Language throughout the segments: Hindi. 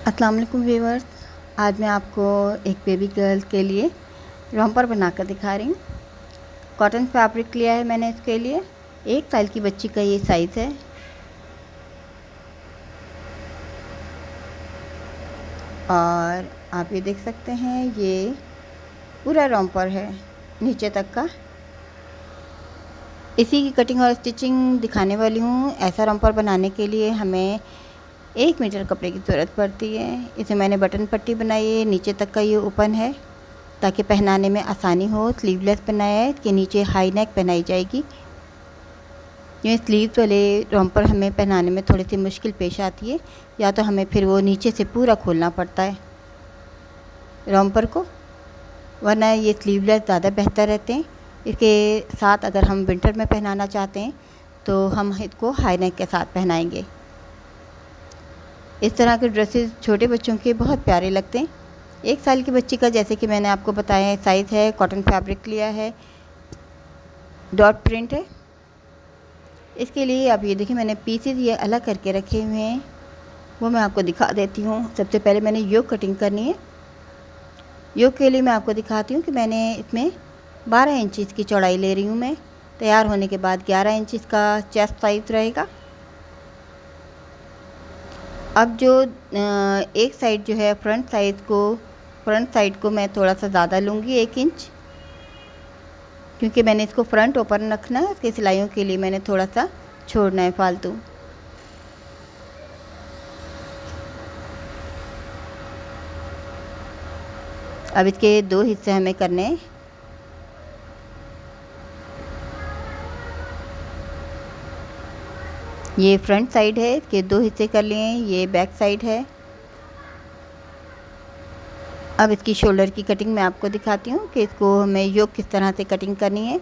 अस्सलाम वालेकुम व्यूअर्स। आज मैं आपको एक बेबी गर्ल के लिए रॉम्पर बनाकर दिखा रही हूँ। कॉटन फैब्रिक लिया है मैंने इसके लिए। 1 साल की बच्ची का ये साइज़ है। और आप ये देख सकते हैं, ये पूरा रॉम्पर है नीचे तक का। इसी की कटिंग और स्टिचिंग दिखाने वाली हूँ। ऐसा रॉम्पर बनाने के लिए हमें 1 मीटर कपड़े की ज़रूरत पड़ती है। इसे मैंने बटन पट्टी बनाई है। नीचे तक का ये ओपन है ताकि पहनाने में आसानी हो। स्लीवलेस बनाया है, इसके नीचे हाई नेक पहनाई जाएगी। ये स्लीव्स वाले रॉम्पर हमें पहनाने में थोड़ी सी मुश्किल पेश आती है, या तो हमें फिर वो नीचे से पूरा खोलना पड़ता है रॉम्पर को, वरना ये स्लीवलेस ज़्यादा बेहतर रहते हैं। इसके साथ अगर हम विंटर में पहनाना चाहते हैं तो हम इसको हाई नेक के साथ पहनाएंगे। इस तरह के ड्रेसेस छोटे बच्चों के बहुत प्यारे लगते हैं। 1 साल की बच्ची का, जैसे कि मैंने आपको बताया, साइज़ है। कॉटन फैब्रिक लिया है, डॉट प्रिंट है। इसके लिए आप ये देखिए, मैंने पीसेस ये अलग करके रखे हुए हैं, वो मैं आपको दिखा देती हूँ। सबसे पहले मैंने योक कटिंग करनी है। योक के लिए मैं आपको दिखाती हूँ कि मैंने इसमें 12 इंच की चौड़ाई ले रही हूँ मैं। तैयार होने के बाद 11 इंच का चेस्ट साइज़ रहेगा। अब जो एक साइड जो है, फ्रंट साइड को मैं थोड़ा सा ज़्यादा लूँगी, 1 इंच, क्योंकि मैंने इसको फ्रंट ओपन रखना है। इसकी सिलाइयों के लिए मैंने थोड़ा सा छोड़ना है फालतू। अब इसके 2 हिस्से हमें करने हैं। ये फ्रंट साइड है, इसके 2 हिस्से कर लिए हैं। ये बैक साइड है। अब इसकी शोल्डर की कटिंग मैं आपको दिखाती हूँ कि इसको हमें योक किस तरह से कटिंग करनी है।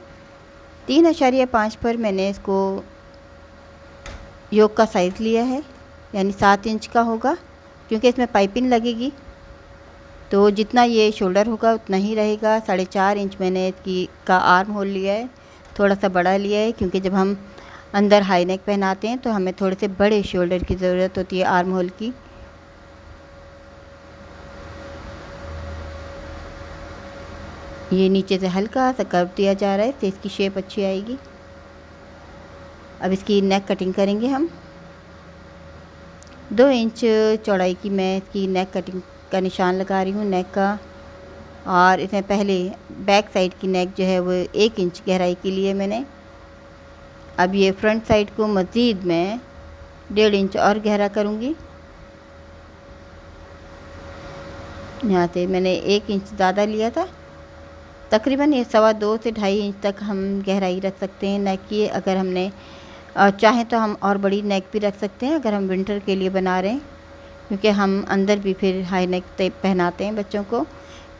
3.5 पर मैंने इसको योक का साइज़ लिया है, यानी 7 इंच का होगा, क्योंकि इसमें पाइपिंग लगेगी। तो जितना ये शोल्डर होगा उतना ही रहेगा। 4.5 इंच मैंने इसकी का आर्म होल लिया है, थोड़ा सा बड़ा लिया है, क्योंकि जब हम अंदर हाई नेक पहनाते हैं तो हमें थोड़े से बड़े शोल्डर की ज़रूरत होती है आर्म होल की। ये नीचे से हल्का सा कर्व दिया जा रहा है, तो इसकी शेप अच्छी आएगी। अब इसकी नेक कटिंग करेंगे हम। 2 इंच चौड़ाई की मैं इसकी नेक कटिंग का निशान लगा रही हूँ, नेक का। और इसमें पहले बैक साइड की नेक जो है वो 1 इंच गहराई की लिए मैंने। अब ये फ्रंट साइड को मज़ीद मैं 1.5 इंच और गहरा करूँगी। यहाँ से मैंने 1 इंच ज़्यादा लिया था। तकरीबन ये 2.25 से 2.5 इंच तक हम गहराई रख सकते हैं नेक की। अगर हमने चाहें तो हम और बड़ी नेक भी रख सकते हैं, अगर हम विंटर के लिए बना रहे हैं, क्योंकि हम अंदर भी फिर हाई नेक पहनाते हैं बच्चों को।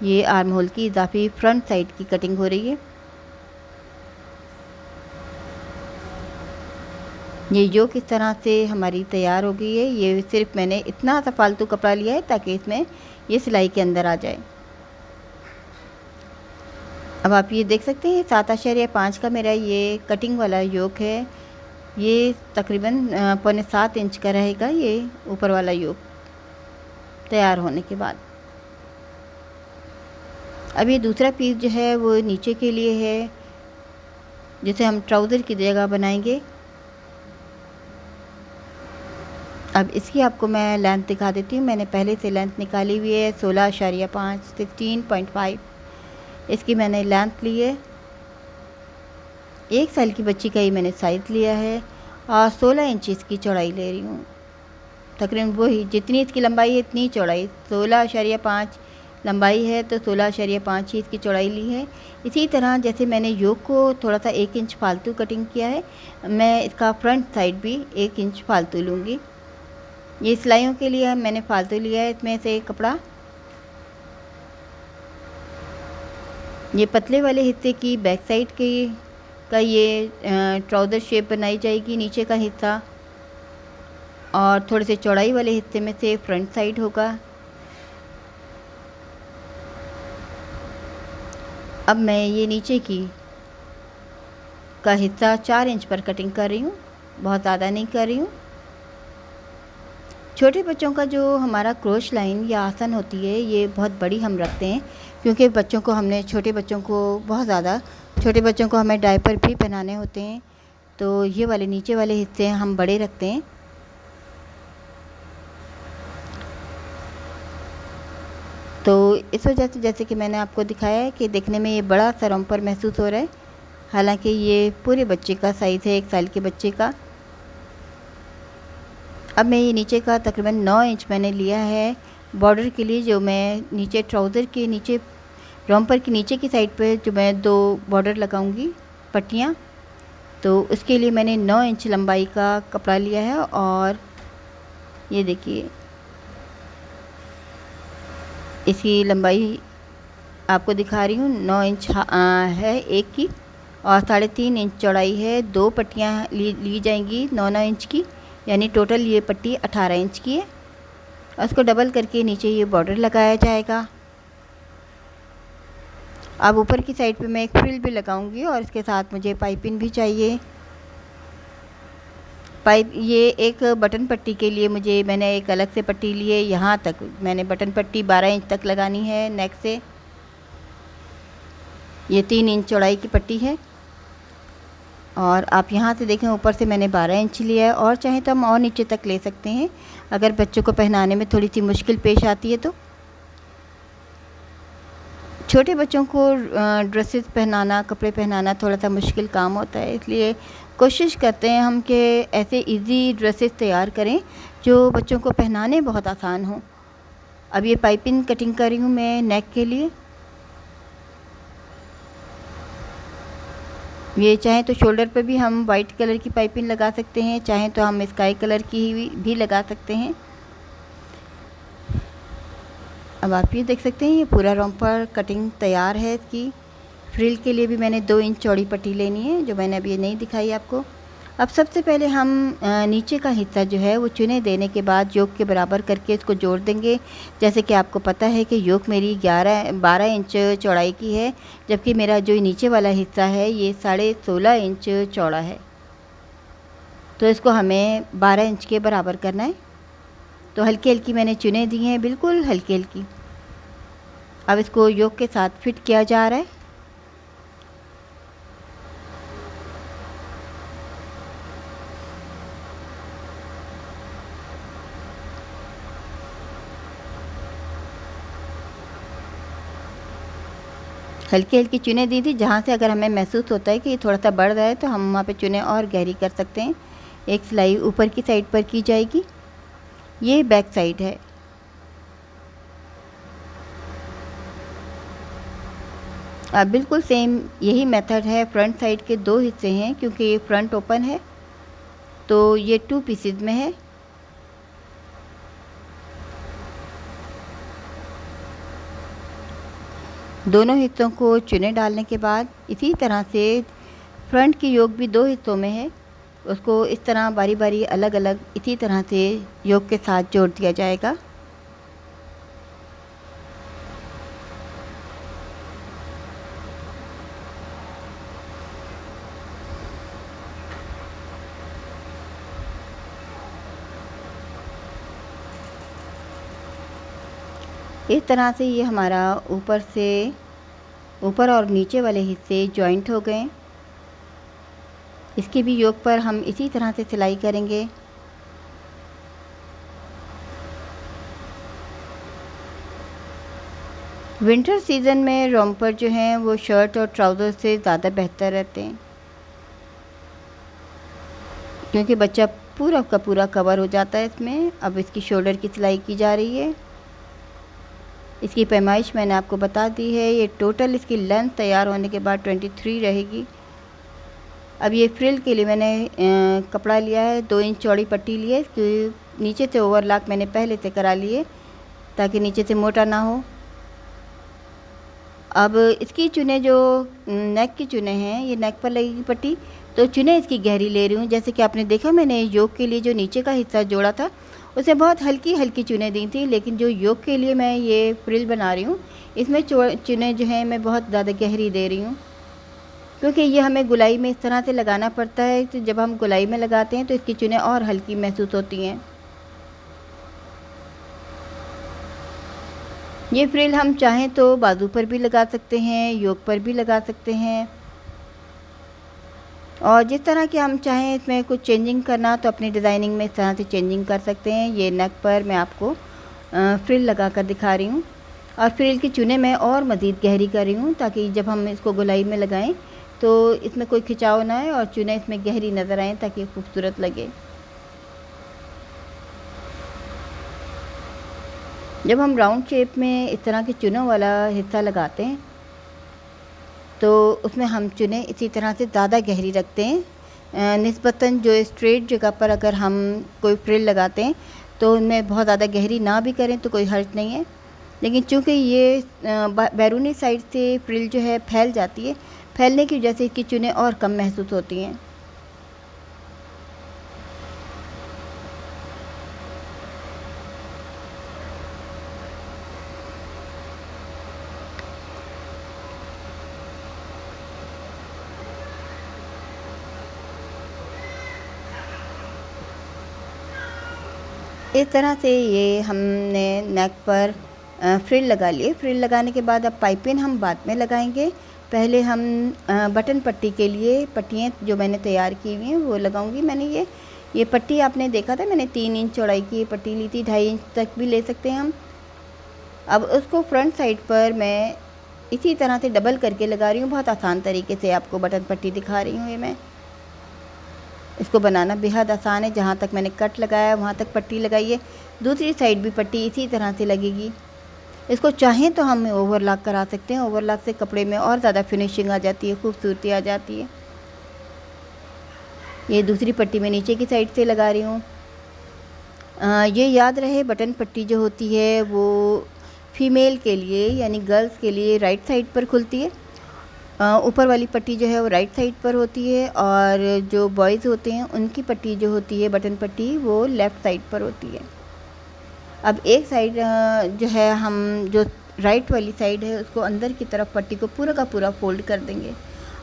ये आर्म होल की इजाफी फ्रंट साइड की कटिंग हो रही है। ये योक इस तरह से हमारी तैयार हो गई है। ये सिर्फ मैंने इतना सा फालतू कपड़ा लिया है ताकि इसमें ये सिलाई के अंदर आ जाए। अब आप ये देख सकते हैं, 7.5 का मेरा ये कटिंग वाला योक है। ये तकरीबन 6.25 इंच का रहेगा ये ऊपर वाला योक तैयार होने के बाद। अब ये दूसरा पीस जो है वो नीचे के लिए है, जिसे हम ट्राउज़र की जगह बनाएंगे। अब इसकी आपको मैं लेंथ दिखा देती हूँ। मैंने पहले से लेंथ निकाली हुई है, 16.5 16.5 इसकी मैंने लेंथ ली है। 1 साल की बच्ची का ही मैंने साइज़ लिया है और 16 इंच इसकी चौड़ाई ले रही हूँ। तकरीबन वही जितनी इसकी लंबाई है इतनी चौड़ाई, 16.5 लंबाई है तो 16.5 ही इसकी चौड़ाई ली है। इसी तरह जैसे मैंने योक को थोड़ा सा 1 इंच फालतू कटिंग किया है, मैं इसका फ्रंट साइड भी 1 इंच फालतू लूँगी। ये सिलाइयों के लिए मैंने फालतू लिया है इसमें से कपड़ा। ये पतले वाले हिस्से की बैक साइड का ये ट्राउज़र शेप बनाई जाएगी, नीचे का हिस्सा, और थोड़े से चौड़ाई वाले हिस्से में से फ्रंट साइड होगा। अब मैं ये नीचे का हिस्सा 4 इंच पर कटिंग कर रही हूँ, बहुत ज़्यादा नहीं कर रही हूँ। छोटे बच्चों का जो हमारा क्रोश लाइन या आसन होती है, ये बहुत बड़ी हम रखते हैं, क्योंकि छोटे बच्चों को बहुत ज़्यादा छोटे बच्चों को हमें डायपर भी पहनाने होते हैं, तो ये वाले नीचे वाले हिस्से हम बड़े रखते हैं। तो इस वजह से जैसे कि मैंने आपको दिखाया है कि देखने में ये बड़ा सा रॉम्पर महसूस हो रहा है, हालांकि ये पूरे बच्चे का साइज़ है, 1 साल के बच्चे का। अब मैं ये नीचे का तकरीबन 9 इंच मैंने लिया है बॉर्डर के लिए, जो मैं नीचे ट्राउज़र के नीचे रॉम्पर की नीचे की साइड पे जो मैं 2 बॉर्डर लगाऊंगी पट्टियाँ, तो उसके लिए मैंने 9 इंच लंबाई का कपड़ा लिया है। और ये देखिए, इसकी लंबाई आपको दिखा रही हूँ, 9 इंच है एक की, और 3.5 इंच चौड़ाई है। 2 पट्टियाँ ली जाएंगी 9-9 इंच की, यानी टोटल ये पट्टी 18 इंच की है। और उसको डबल करके नीचे ये बॉर्डर लगाया जाएगा। अब ऊपर की साइड पे मैं एक फ्रिल भी लगाऊंगी, और इसके साथ मुझे पाइपिंग भी चाहिए। ये एक बटन पट्टी के लिए मैंने एक अलग से पट्टी ली है। यहाँ तक मैंने बटन पट्टी 12 इंच तक लगानी है नेक से। ये 3 इंच चौड़ाई की पट्टी है, और आप यहाँ से देखें ऊपर से मैंने 12 इंच लिया है, और चाहे तो हम और नीचे तक ले सकते हैं अगर बच्चों को पहनाने में थोड़ी सी मुश्किल पेश आती है तो। छोटे बच्चों को ड्रेसेस पहनाना, कपड़े पहनाना थोड़ा सा मुश्किल काम होता है, इसलिए कोशिश करते हैं हम कि ऐसे इजी ड्रेसेस तैयार करें जो बच्चों को पहनाने बहुत आसान हो। अब ये पाइपिंग कटिंग कर रही हूँ मैं नेक के लिए। ये चाहे तो शोल्डर पे भी हम वाइट कलर की पाइपिंग लगा सकते हैं, चाहे तो हम स्काई कलर की भी लगा सकते हैं। अब आप ये देख सकते हैं, ये पूरा रॉम्पर कटिंग तैयार है। इसकी फ्रिल के लिए भी मैंने 2 इंच चौड़ी पट्टी लेनी है, जो मैंने अभी नहीं दिखाई आपको। अब सबसे पहले हम नीचे का हिस्सा जो है वो चुने देने के बाद योक के बराबर करके इसको जोड़ देंगे। जैसे कि आपको पता है कि योक मेरी 12 इंच चौड़ाई की है, जबकि मेरा जो नीचे वाला हिस्सा है ये 16.5 इंच चौड़ा है, तो इसको हमें 12 इंच के बराबर करना है। तो हल्की हल्की मैंने चुने दी हैं, बिल्कुल हल्की हल्की। अब इसको योक के साथ फिट किया जा रहा है। हल्की हल्की चुने दी थी, जहाँ से अगर हमें महसूस होता है कि ये थोड़ा सा बढ़ रहा है तो हम वहाँ पे चुने और गहरी कर सकते हैं। एक सिलाई ऊपर की साइड पर की जाएगी। ये बैक साइड है। अब बिल्कुल सेम यही मेथड है। फ्रंट साइड के 2 हिस्से हैं, क्योंकि ये फ्रंट ओपन है तो ये 2 पीसेज में है। दोनों हिस्सों को चुने डालने के बाद इसी तरह से फ्रंट की योक भी 2 हिस्सों में है, उसको इस तरह बारी बारी अलग अलग इसी तरह से योक के साथ जोड़ दिया जाएगा। इस तरह से ये हमारा ऊपर और नीचे वाले हिस्से जॉइंट हो गए। इसकी भी योक पर हम इसी तरह से सिलाई करेंगे। विंटर सीज़न में रॉम्पर जो हैं वो शर्ट और ट्राउज़र से ज़्यादा बेहतर रहते हैं, क्योंकि बच्चा पूरा का पूरा कवर हो जाता है इसमें। अब इसकी शोल्डर की सिलाई की जा रही है। इसकी पैमाइश मैंने आपको बता दी है। ये टोटल इसकी लेंथ तैयार होने के बाद 23 रहेगी। अब ये फ्रिल के लिए मैंने कपड़ा लिया है, 2 इंच चौड़ी पट्टी ली है। इसकी नीचे से ओवरलॉक मैंने पहले से करा लिए ताकि नीचे से मोटा ना हो। अब इसकी चुने जो नेक की चुने हैं, ये नेक पर लगेगी पट्टी, तो चुने इसकी गहरी ले रही हूँ। जैसे कि आपने देखा मैंने योक के लिए जो नीचे का हिस्सा जोड़ा था उसे बहुत हल्की हल्की चुने दी थी, लेकिन जो योक के लिए मैं ये फ्रिल बना रही हूँ इसमें चुने जो हैं मैं बहुत ज़्यादा गहरी दे रही हूँ, क्योंकि ये हमें गुलाई में इस तरह से लगाना पड़ता है। तो जब हम गुलाई में लगाते हैं तो इसकी चुने और हल्की महसूस होती हैं। ये फ्रिल हम चाहें तो बाजू पर भी लगा सकते हैं, योक पर भी लगा सकते हैं, और जिस तरह के हम चाहें इसमें कुछ चेंजिंग करना तो अपनी डिज़ाइनिंग में इस तरह से चेंजिंग कर सकते हैं। ये नेक पर मैं आपको फ्रिल लगा कर दिखा रही हूँ, और फ्रिल की चुनें मैं और मज़ीद गहरी कर रही हूँ ताकि जब हम इसको गोलाई में लगाएं तो इसमें कोई खिंचाव ना आए और चुनें इसमें गहरी नज़र आएँ ताकि खूबसूरत लगे। जब हम राउंड शेप में इस तरह के चुनों वाला हिस्सा लगाते हैं तो उसमें हम चुनें इसी तरह से ज़्यादा गहरी रखते हैं निस्बतन जो स्ट्रेट जगह पर अगर हम कोई फ्रिल लगाते हैं तो उनमें बहुत ज़्यादा गहरी ना भी करें तो कोई हर्ज नहीं है। लेकिन चूँकि ये बैरूनी साइड से फ्रिल जो है फैल जाती है, फैलने की वजह से इसकी चुनें और कम महसूस होती हैं। इस तरह से ये हमने नेक पर फ्रिल लगा लिए। फ्रिल लगाने के बाद अब पाइपिंग हम बाद में लगाएंगे। पहले हम बटन पट्टी के लिए पट्टियाँ जो मैंने तैयार की हुई हैं वो लगाऊंगी। मैंने ये पट्टी आपने देखा था, मैंने 3 इंच चौड़ाई की पट्टी ली थी, 2.5 इंच तक भी ले सकते हैं हम। अब उसको फ्रंट साइड पर मैं इसी तरह से डबल करके लगा रही हूँ। बहुत आसान तरीके से आपको बटन पट्टी दिखा रही हूँ। ये मैं इसको बनाना बेहद आसान है। जहाँ तक मैंने कट लगाया वहाँ तक पट्टी लगाइए, दूसरी साइड भी पट्टी इसी तरह से लगेगी। इसको चाहें तो हम ओवरलॉक करा सकते हैं। ओवरलॉक से कपड़े में और ज़्यादा फिनिशिंग आ जाती है, खूबसूरती आ जाती है। ये दूसरी पट्टी मैं नीचे की साइड से लगा रही हूँ। ये याद रहे बटन पट्टी जो होती है वो फीमेल के लिए यानी गर्ल्स के लिए राइट साइड पर खुलती है। ऊपर वाली पट्टी जो है वो राइट साइड पर होती है, और जो बॉयज़ होते हैं उनकी पट्टी जो होती है बटन पट्टी वो लेफ़्ट साइड पर होती है। अब एक साइड जो है हम जो राइट वाली साइड है उसको अंदर की तरफ पट्टी को पूरा का पूरा फोल्ड कर देंगे,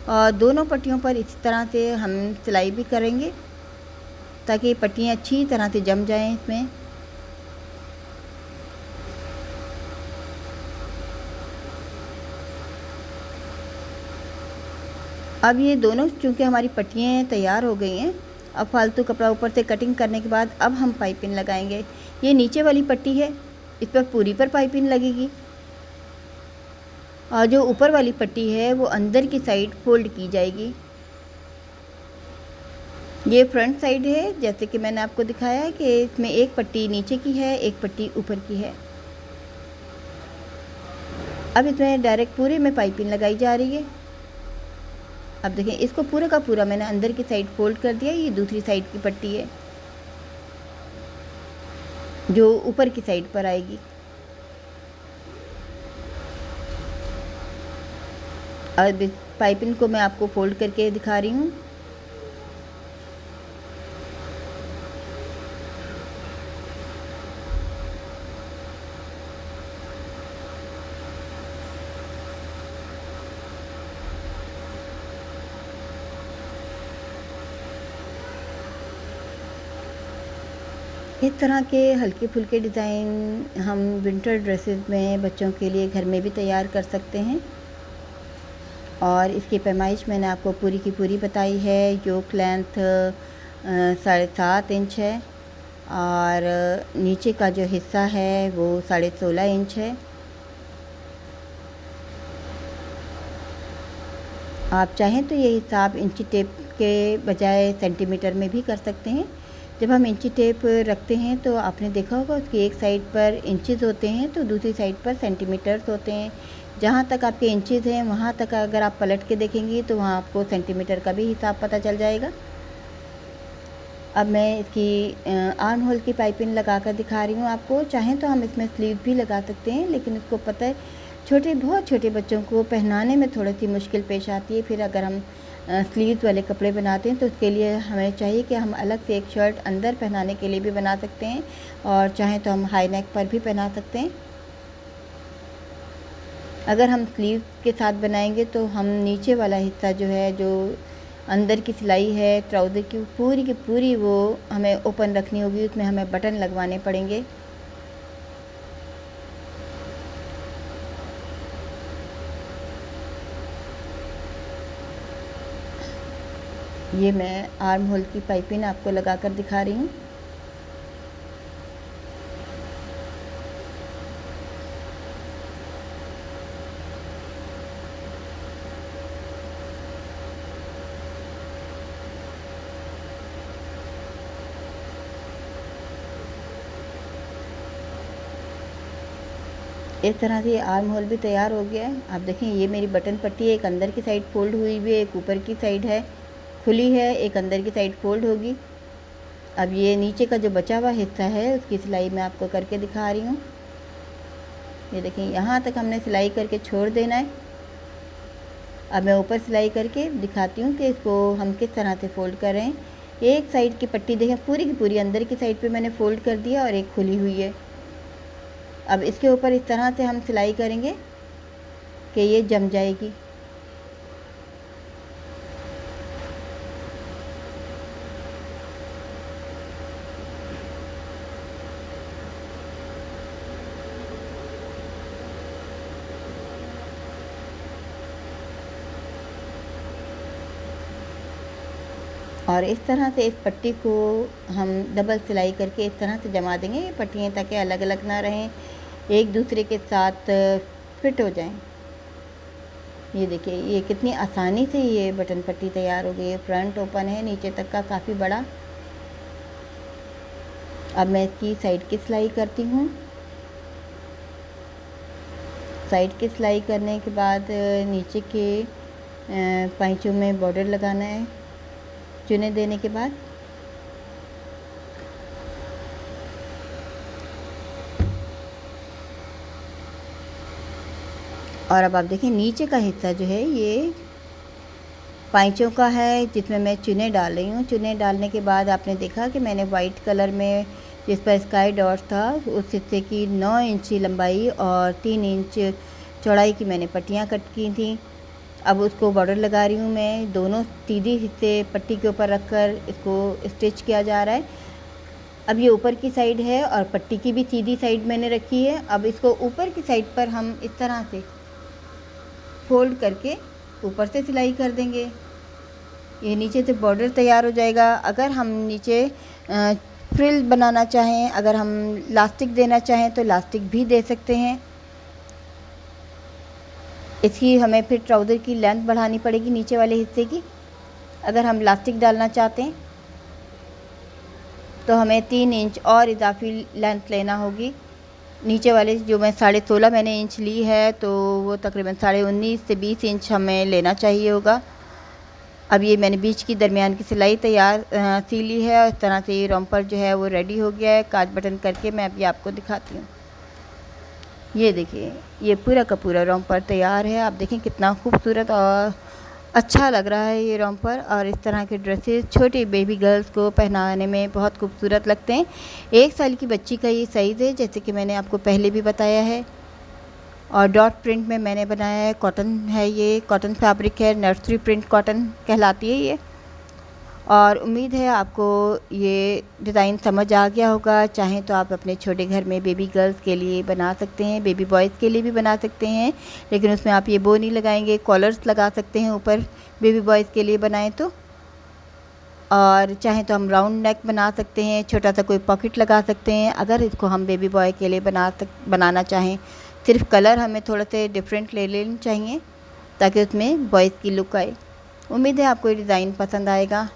और दोनों पट्टियों पर इसी तरह से हम सिलाई भी करेंगे ताकि पट्टियाँ अच्छी तरह से जम जाएं इसमें। अब ये दोनों चूँकि हमारी पट्टियाँ तैयार हो गई हैं, अब फालतू कपड़ा ऊपर से कटिंग करने के बाद अब हम पाइपिंग लगाएंगे। ये नीचे वाली पट्टी है, इस पर पूरी पर पाइपिंग लगेगी, और जो ऊपर वाली पट्टी है वो अंदर की साइड फोल्ड की जाएगी। ये फ्रंट साइड है, जैसे कि मैंने आपको दिखाया है कि इसमें एक पट्टी नीचे की है, एक पट्टी ऊपर की है। अब इसमें डायरेक्ट पूरे में पाइपिंग लगाई जा रही है। अब देखें, इसको पूरा का पूरा मैंने अंदर की साइड फोल्ड कर दिया। ये दूसरी साइड की पट्टी है जो ऊपर की साइड पर आएगी। अब इस पाइपिंग को मैं आपको फोल्ड करके दिखा रही हूँ। इस तरह के हल्के फुल्के डिज़ाइन हम विंटर ड्रेसेस में बच्चों के लिए घर में भी तैयार कर सकते हैं, और इसकी पैमाइश मैंने आपको पूरी की पूरी बताई है। योक लेंथ 7.5 इंच है, और नीचे का जो हिस्सा है वो 16.5 इंच है। आप चाहें तो ये हिसाब इंची टेप के बजाय सेंटीमीटर में भी कर सकते हैं। जब हम इंची टेप रखते हैं तो आपने देखा होगा उसकी एक साइड पर इंचेस होते हैं तो दूसरी साइड पर सेंटीमीटर्स होते हैं। जहाँ तक आपके इंचेस हैं वहाँ तक अगर आप पलट के देखेंगी तो वहाँ आपको सेंटीमीटर का भी हिसाब पता चल जाएगा। अब मैं इसकी आर्म होल की पाइपिंग लगा कर दिखा रही हूँ आपको। चाहें तो हम इसमें स्लीव भी लगा सकते हैं, लेकिन इसको पता है बहुत छोटे बच्चों को पहनाने में थोड़ी सी मुश्किल पेश आती है। फिर अगर हम स्लीव्स वाले कपड़े बनाते हैं तो उसके लिए हमें चाहिए कि हम अलग से एक शर्ट अंदर पहनाने के लिए भी बना सकते हैं, और चाहें तो हम हाई नेक पर भी पहना सकते हैं। अगर हम स्लीव के साथ बनाएंगे तो हम नीचे वाला हिस्सा जो है, जो अंदर की सिलाई है ट्राउज़र की पूरी वो हमें ओपन रखनी होगी, उसमें हमें बटन लगवाने पड़ेंगे। ये मैं आर्म होल की पाइपिंग आपको लगा कर दिखा रही हूँ। इस तरह से आर्म होल भी तैयार हो गया है। आप देखें ये मेरी बटन पट्टी है, एक अंदर की साइड फोल्ड हुई हुई है, एक ऊपर की साइड है खुली है, एक अंदर की साइड फोल्ड होगी। अब ये नीचे का जो बचा हुआ हिस्सा है उसकी सिलाई मैं आपको करके दिखा रही हूँ। ये देखें यहाँ तक हमने सिलाई करके छोड़ देना है। अब मैं ऊपर सिलाई करके दिखाती हूँ कि इसको हम किस तरह से फ़ोल्ड कर रहे हैं। एक साइड की पट्टी देखें पूरी की पूरी अंदर की साइड पे मैंने फ़ोल्ड कर दिया और एक खुली हुई है। अब इसके ऊपर इस तरह से हम सिलाई करेंगे कि ये जम जाएगी। और इस तरह से इस पट्टी को हम डबल सिलाई करके इस तरह से जमा देंगे ये पट्टियाँ, ताकि अलग अलग ना रहें, एक दूसरे के साथ फिट हो जाएं। ये देखिए ये कितनी आसानी से ये बटन पट्टी तैयार हो गई है। फ्रंट ओपन है नीचे तक का काफ़ी बड़ा। अब मैं इसकी साइड की सिलाई करती हूँ। साइड की सिलाई करने के बाद नीचे के पैंचों में बॉर्डर लगाना है चुने देने के बाद। और अब आप देखिए नीचे का हिस्सा जो है ये पैंचों का है जिसमें मैं चुने डाल रही हूँ। चुने डालने के बाद आपने देखा कि मैंने वाइट कलर में जिस पर स्काई डॉट था उस हिस्से की 9 इंच की लंबाई और 3 इंच चौड़ाई की मैंने पट्टियाँ कट की थी। अब उसको बॉर्डर लगा रही हूँ मैं। दोनों सीधी हिस्से पट्टी के ऊपर रखकर इसको स्टिच किया जा रहा है। अब ये ऊपर की साइड है और पट्टी की भी सीधी साइड मैंने रखी है। अब इसको ऊपर की साइड पर हम इस तरह से फोल्ड करके ऊपर से सिलाई कर देंगे। ये नीचे से बॉर्डर तैयार हो जाएगा। अगर हम नीचे फ्रिल बनाना चाहें, अगर हम लास्टिक देना चाहें तो लास्टिक भी दे सकते हैं। इसकी हमें फिर ट्राउज़र की लेंथ बढ़ानी पड़ेगी नीचे वाले हिस्से की। अगर हम लास्टिक डालना चाहते हैं तो हमें 3 इंच और इजाफी लेंथ लेना होगी। नीचे वाले जो मैं 16.5 मैंने इंच ली है तो वो तकरीबन 19.5 से 20 इंच हमें लेना चाहिए होगा। अब ये मैंने बीच की दरमियान की सिलाई तैयार सी ली है और इस तरह से ये रॉम्पर जो है वो रेडी हो गया है। काज बटन करके मैं अभी आपको दिखाती हूँ। ये देखिए ये पूरा का पूरा रॉम्पर तैयार है। आप देखें कितना खूबसूरत और अच्छा लग रहा है ये रॉम्पर। और इस तरह के ड्रेसेस छोटी बेबी गर्ल्स को पहनाने में बहुत खूबसूरत लगते हैं। 1 साल की बच्ची का ये साइज़ है जैसे कि मैंने आपको पहले भी बताया है। और डॉट प्रिंट में मैंने बनाया है। कॉटन है, ये कॉटन फैब्रिक है, नर्सरी प्रिंट कॉटन कहलाती है ये। और उम्मीद है आपको ये डिज़ाइन समझ आ गया होगा। चाहें तो आप अपने छोटे घर में बेबी गर्ल्स के लिए बना सकते हैं, बेबी बॉयज़ के लिए भी बना सकते हैं, लेकिन उसमें आप ये बो नहीं लगाएंगे, कॉलर्स लगा सकते हैं ऊपर बेबी बॉयज़ के लिए बनाएं तो। और चाहें तो हम राउंड नेक बना सकते हैं, छोटा सा कोई पॉकेट लगा सकते हैं। अगर इसको हम बेबी बॉय के लिए बनाना चाहें, सिर्फ कलर हमें थोड़ा से डिफरेंट ले लेने चाहिए ताकि उसमें बॉयज़ की लुक आए। उम्मीद है आपको ये डिज़ाइन पसंद आएगा।